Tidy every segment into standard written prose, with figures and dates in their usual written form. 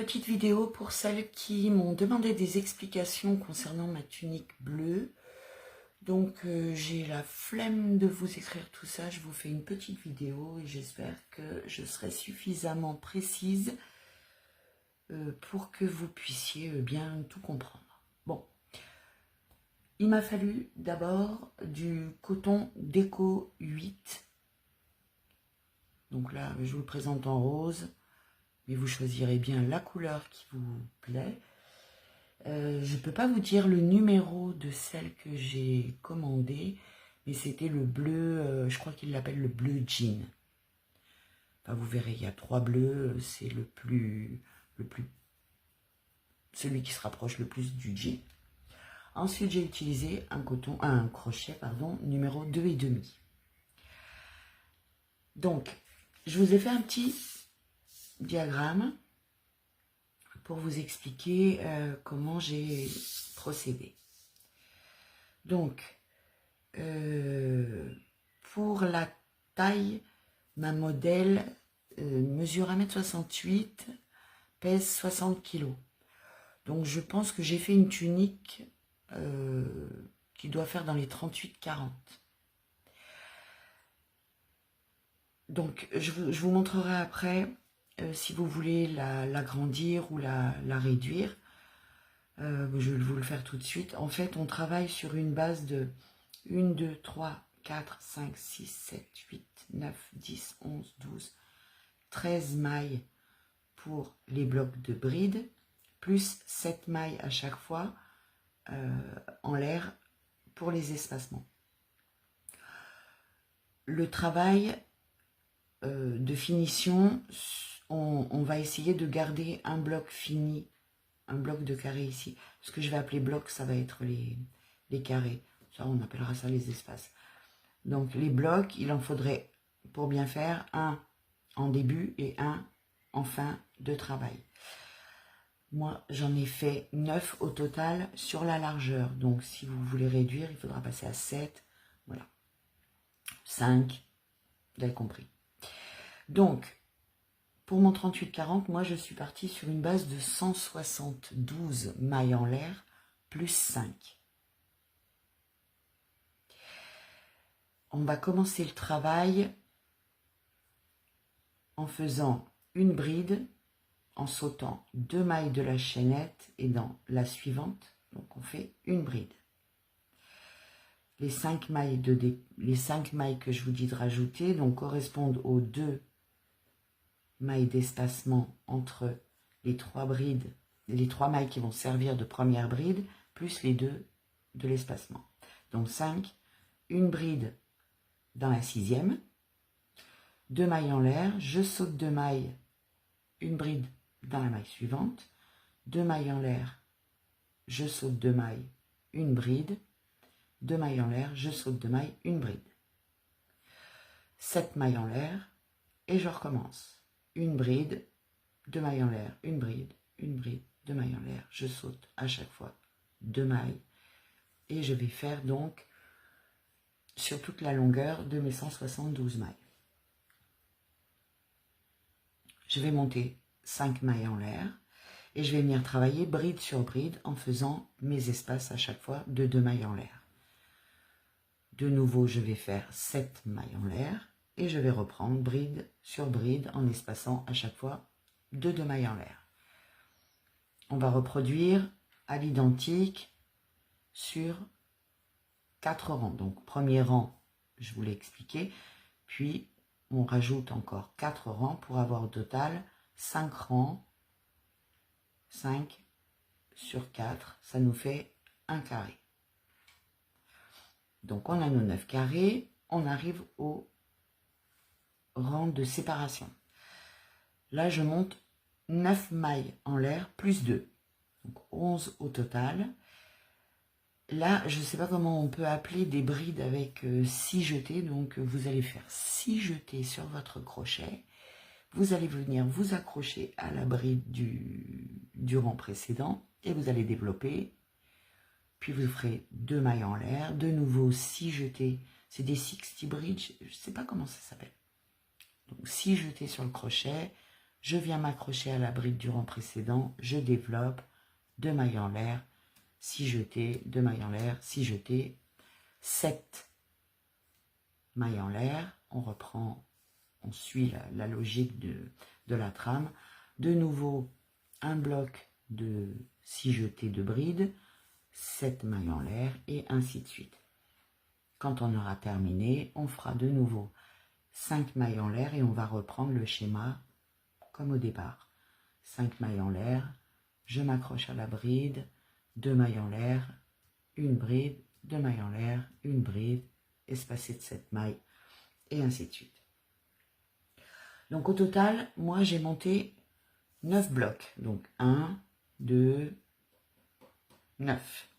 Petite vidéo pour celles qui m'ont demandé des explications concernant ma tunique bleue. Donc j'ai la flemme de vous écrire tout ça, je vous fais une petite vidéo et j'espère que je serai suffisamment précise pour que vous puissiez bien tout comprendre. Bon, il m'a fallu d'abord du coton Déco 8. Donc là, je vous le présente en rose. Mais vous choisirez bien la couleur qui vous plaît. Je ne peux pas vous dire le numéro de celle que j'ai commandée, mais c'était le bleu, je crois qu'il l'appelle le bleu jean. Enfin, vous verrez, il y a 3 bleus, c'est celui qui se rapproche le plus du jean. Ensuite, j'ai utilisé un crochet, numéro 2,5. Donc, je vous ai fait un petit diagramme pour vous expliquer comment j'ai procédé. Donc, pour la taille, ma modèle mesure 1,68 m, pèse 60 kg. Donc, je pense que j'ai fait une tunique qui doit faire dans les 38-40. Donc, je vous montrerai après si vous voulez l'agrandir ou la réduire. Je vais vous le faire tout de suite. En fait, on travaille sur une base de 1, 2, 3, 4, 5, 6, 7, 8, 9, 10, 11, 12, 13 mailles pour les blocs de bride, plus 7 mailles à chaque fois en l'air pour les espacements. Le travail de finition, on va essayer de garder un bloc fini, un bloc de carré ici. Ce que je vais appeler bloc, ça va être les carrés. Ça, on appellera ça les espaces. Donc les blocs, il en faudrait, pour bien faire, un en début et un en fin de travail. Moi, j'en ai fait 9 au total sur la largeur. Donc si vous voulez réduire, il faudra passer à 7. Voilà. 5, vous avez compris. Donc, pour mon 38-40, moi je suis partie sur une base de 172 mailles en l'air, plus 5. On va commencer le travail en faisant une bride, en sautant 2 mailles de la chaînette et dans la suivante, donc on fait une bride. Les 5 mailles que je vous dis de rajouter donc correspondent aux 2 mailles d'espacement entre les 3 brides, les 3 mailles qui vont servir de première bride, plus les 2 de l'espacement. Donc 5, une bride dans la 6e, 2 mailles en l'air, je saute 2 mailles, une bride dans la maille suivante, 2 mailles en l'air, je saute 2 mailles, une bride, 2 mailles en l'air, je saute 2 mailles, une bride. 7 mailles en l'air, et je recommence. Une bride, 2 mailles en l'air, une bride, 2 mailles en l'air, je saute à chaque fois 2 mailles, et je vais faire donc sur toute la longueur de mes 172 mailles. Je vais monter 5 mailles en l'air, et je vais venir travailler bride sur bride en faisant mes espaces à chaque fois de 2 mailles en l'air. De nouveau, je vais faire 7 mailles en l'air, et je vais reprendre bride sur bride en espaçant à chaque fois de 2 mailles en l'air. On va reproduire à l'identique sur 4 rangs. Donc premier rang, je vous l'ai expliqué, puis on rajoute encore 4 rangs pour avoir au total 5 rangs. 5 sur 4, ça nous fait un carré. Donc on a nos 9 carrés, on arrive au rang de séparation. Là, je monte 9 mailles en l'air, plus 2. Donc 11 au total. Là, je ne sais pas comment on peut appeler des brides avec 6 jetés. Donc, vous allez faire 6 jetés sur votre crochet. Vous allez venir vous accrocher à la bride du rang précédent. Et vous allez développer. Puis, vous ferez 2 mailles en l'air. De nouveau, 6 jetés. C'est des 60 bridge. Je ne sais pas comment ça s'appelle. Donc 6 jetés sur le crochet, je viens m'accrocher à la bride du rang précédent, je développe, 2 mailles en l'air, 6 jetés, 2 mailles en l'air, 6 jetés, 7 mailles en l'air, on reprend, on suit la logique de la trame, de nouveau un bloc de 6 jetés de bride, 7 mailles en l'air et ainsi de suite. Quand on aura terminé, on fera de nouveau 5 mailles en l'air et on va reprendre le schéma comme au départ. 5 mailles en l'air, je m'accroche à la bride, 2 mailles en l'air, une bride, 2 mailles en l'air, une bride, espacée de 7 mailles, et ainsi de suite. Donc au total, moi j'ai monté 9 blocs. Donc 1, 2, 9.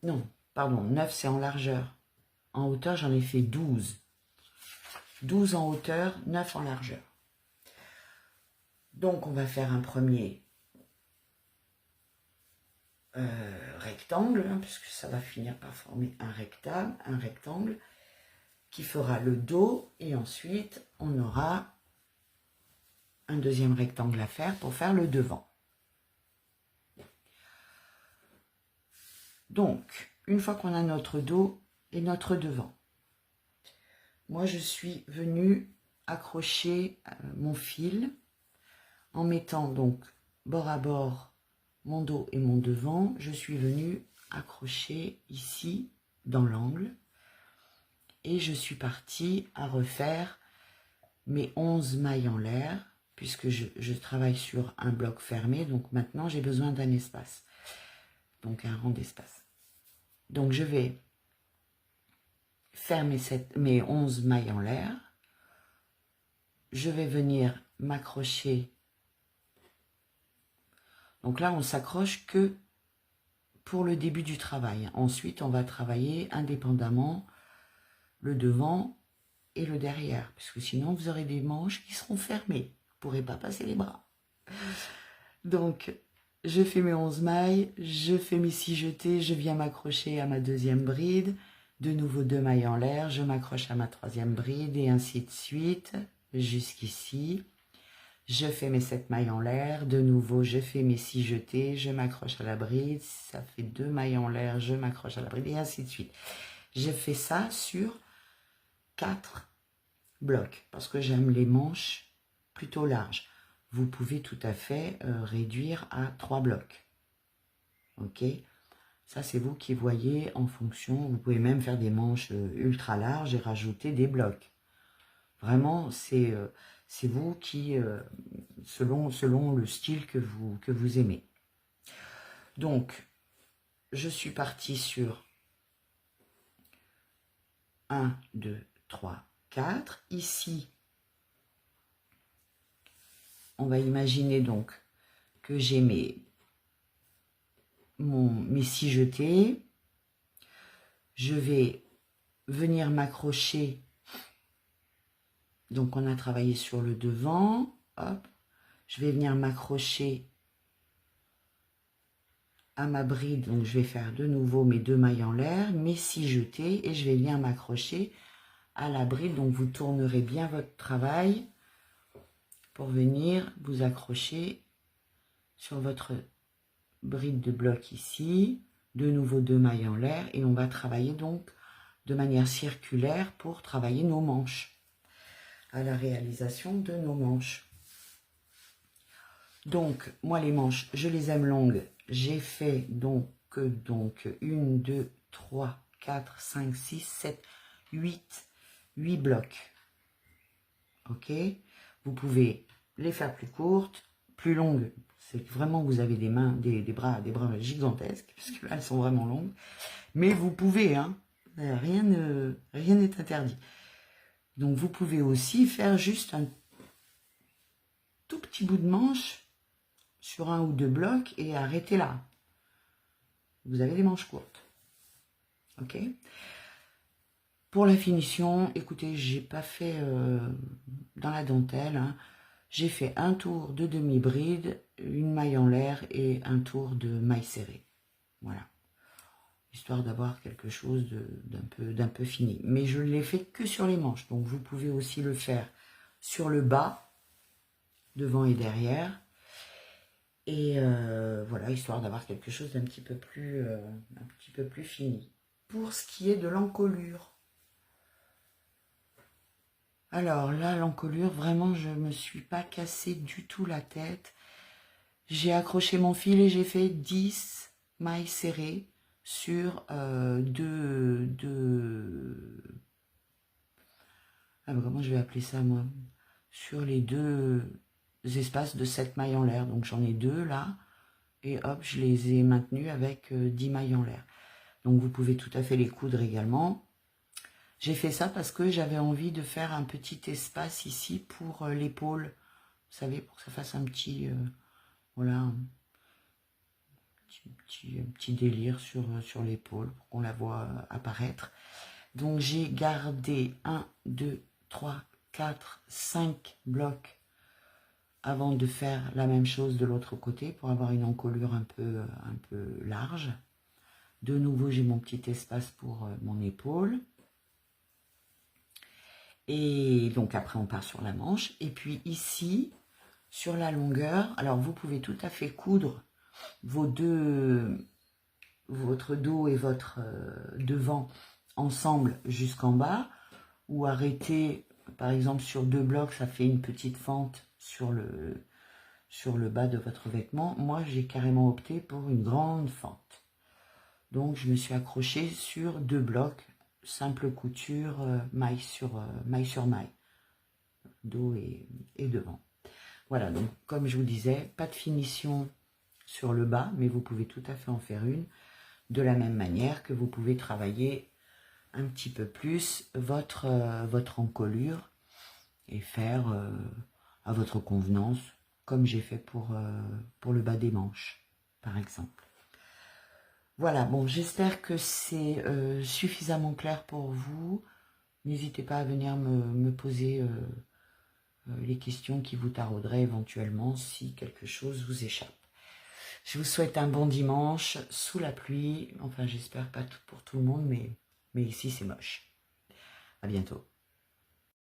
Non, pardon, 9 c'est en largeur. En hauteur, j'en ai fait 12. 12 en hauteur, 9 en largeur. Donc on va faire un premier rectangle, hein, puisque ça va finir par former un rectangle qui fera le dos, et ensuite on aura un deuxième rectangle à faire pour faire le devant. Donc, une fois qu'on a notre dos et notre devant, moi je suis venue accrocher mon fil en mettant donc bord à bord mon dos et mon devant. Je suis venue accrocher ici dans l'angle et je suis partie à refaire mes 11 mailles en l'air, puisque je travaille sur un bloc fermé. Donc maintenant j'ai besoin d'un espace, donc un rang d'espace. Donc je vais faire mes 11 mailles en l'air, je vais venir m'accrocher. Donc là on s'accroche que pour le début du travail. Ensuite on va travailler indépendamment le devant et le derrière, parce que sinon vous aurez des manches qui seront fermées, vous ne pourrez pas passer les bras. Donc je fais mes 11 mailles, je fais mes 6 jetés, je viens m'accrocher à ma deuxième bride, de nouveau 2 mailles en l'air, je m'accroche à ma troisième bride et ainsi de suite jusqu'ici. Je fais mes 7 mailles en l'air, de nouveau je fais mes 6 jetés, je m'accroche à la bride, ça fait 2 mailles en l'air, je m'accroche à la bride et ainsi de suite. Je fais ça sur 4 blocs parce que j'aime les manches plutôt larges. Vous pouvez tout à fait réduire à 3 blocs. Ok, ça c'est vous qui voyez en fonction. Vous pouvez même faire des manches ultra larges et rajouter des blocs. Vraiment, c'est vous qui, selon le style que vous aimez. Donc, je suis partie sur 1, 2, 3, 4. Ici, on va imaginer donc que j'ai mes 6 jetés. Je vais venir m'accrocher. Donc, on a travaillé sur le devant. Hop. Je vais venir m'accrocher à ma bride. Donc, je vais faire de nouveau mes 2 mailles en l'air, mes 6 jetés. Et je vais venir m'accrocher à la bride. Donc, vous tournerez bien votre travail pour venir vous accrocher sur votre bride de bloc ici. De nouveau 2 mailles en l'air. Et on va travailler donc de manière circulaire pour travailler nos manches, à la réalisation de nos manches. Donc, moi les manches, je les aime longues. J'ai fait donc 1, 2, 3, 4, 5, 6, 7, 8 blocs. Ok, vous pouvez les faire plus courtes, plus longues. C'est vraiment vous avez des mains, des bras gigantesques, parce que là elles sont vraiment longues. Mais vous pouvez, hein, rien n'est interdit. Donc vous pouvez aussi faire juste un tout petit bout de manche sur 1 ou 2 blocs et arrêter là. Vous avez des manches courtes. Ok. Pour la finition, écoutez, j'ai pas fait dans la dentelle. Hein. J'ai fait un tour de demi-bride, une maille en l'air et un tour de maille serrée. Voilà. Histoire d'avoir quelque chose d'un peu fini. Mais je ne l'ai fait que sur les manches. Donc vous pouvez aussi le faire sur le bas, devant et derrière. Et voilà, histoire d'avoir quelque chose d'un petit peu plus fini. Pour ce qui est de l'encolure, alors là, l'encolure, vraiment, je me suis pas cassé du tout la tête. J'ai accroché mon fil et j'ai fait 10 mailles serrées sur comment je vais appeler ça, moi? Sur les deux espaces de 7 mailles en l'air. Donc j'en ai 2 là. Et hop, je les ai maintenus avec 10 mailles en l'air. Donc vous pouvez tout à fait les coudre également. J'ai fait ça parce que j'avais envie de faire un petit espace ici pour l'épaule. Vous savez, pour que ça fasse un petit, voilà, un petit délire sur l'épaule, pour qu'on la voit apparaître. Donc j'ai gardé 1, 2, 3, 4, 5 blocs avant de faire la même chose de l'autre côté pour avoir une encolure un peu large. De nouveau, j'ai mon petit espace pour mon épaule. Et donc après, on part sur la manche. Et puis ici, sur la longueur, alors vous pouvez tout à fait coudre votre dos et votre devant ensemble jusqu'en bas, ou arrêter, par exemple, sur 2 blocs, ça fait une petite fente sur le bas de votre vêtement. Moi, j'ai carrément opté pour une grande fente. Donc, je me suis accrochée sur 2 blocs, simple couture, maille sur maille, dos et devant. Voilà, donc comme je vous disais, pas de finition sur le bas, mais vous pouvez tout à fait en faire une, de la même manière que vous pouvez travailler un petit peu plus votre encolure et faire à votre convenance, comme j'ai fait pour le bas des manches, par exemple. Voilà, bon, j'espère que c'est suffisamment clair pour vous. N'hésitez pas à venir me poser les questions qui vous tarauderaient éventuellement si quelque chose vous échappe. Je vous souhaite un bon dimanche sous la pluie. Enfin, j'espère pas pour tout le monde, mais ici c'est moche. À bientôt.